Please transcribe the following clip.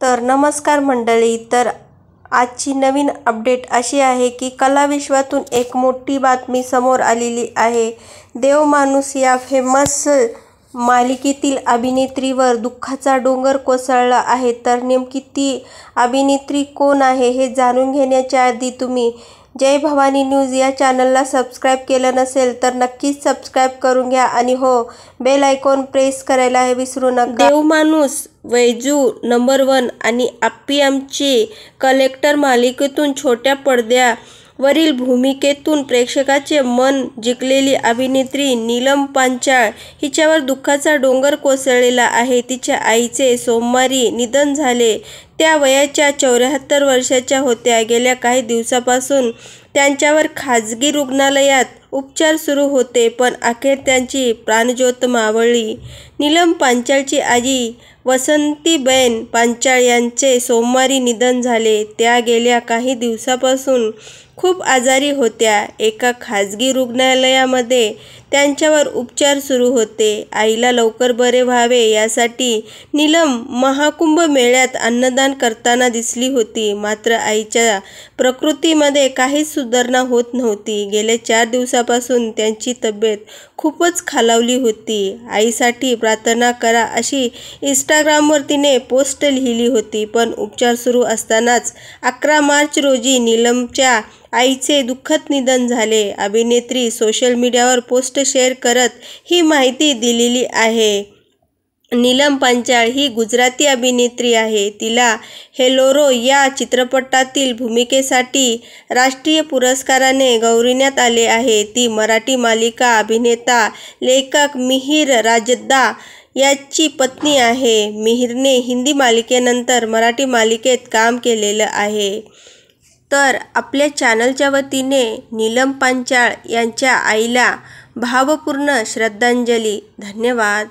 तर नमस्कार मंडळी. तर आजची नवीन अपडेट अशी आहे की कलाविश्वातून एक मोठी बातमी समोर आलेली आहे. देवमाणूस या फेमस मालिकेतील अभिनेत्रीवर दुःखाचा डोंगर कोसळला आहे. तर नेमकी ती अभिनेत्री कोण आहे हे जाणून घेण्याच्या आधी तुम्ही जय भवानी न्यूज या चॅनलला सबस्क्राईब केलं नसेल तर नक्कीच सबस्क्राईब करून घ्या आणि हो, बेल आयकॉन प्रेस करायला हे विसरू नका. देवमाणूस, वैजू नंबर 1 आणि आप्पी आमची कलेक्टर मालिकेतून छोट्या पडद्यावरील भूमिकेतून प्रेक्षकाचे मन जिंकलेली अभिनेत्री नीलम पांचाळ हिच्यावर दुःखाचा डोंगर कोसळलेला आहे. तिच्या आईचे सोमवारी निधन झाले. त्या वयाच्या 74 वर्षाच्या होत्या. गेल्या काही दिवसांपासून त्यांच्यावर खाजगी रुग्णालयात उपचार सुरू होते, पण अखेर त्यांची प्राणज्योत मावळली. नीलम पांचाळची आई वसंतीबेन पांचाळ यांचे सोमवारी निधन झाले. त्या गेल्या काही दिवसांपासून खूप आजारी होत्या. एका खाजगी रुग्णालयामध्ये त्यांच्यावर उपचार सुरू होते. आईला लवकर बरे व्हावे यासाठी नीलम महाकुंभ मेळ्यात अन्नदान करताना दिसली होती. मात्र आईच्या प्रकृतीमध्ये काहीच सुधारणा होत नव्हती. गेल्या 4 दिवसांपासून त्यांची तब्येत खूपच खालावली होती. आईसाठी प्रार्थना करा अशी इंस्टाग्रामवर तिने पोस्ट लिहिली होती. पण उपचार सुरू असतानाच 11 मार्च रोजी नीलमच्या आईचे दुःखद निधन झाले. अभिनेत्री सोशल मीडियावर पोस्ट शेअर करत ही माहिती दिलेली आहे. नीलम पांचाळ ही गुजराती अभिनेत्री आहे. तिला हेल्लोरो या चित्रपटातील भूमिकेसाठी राष्ट्रीय पुरस्काराने गौरविण्यात आले आहे. ती मराठी मालिका अभिनेता लेखक मिहिर राजदा याची पत्नी आहे. मिहिरने हिंदी मालिकेनंतर मराठी मालिकेत काम केलेलं आहे. तर आपल्या चॅनलच्या वतीने नीलम पांचाळ यांच्या आईला भावपूर्ण श्रद्धांजली. धन्यवाद.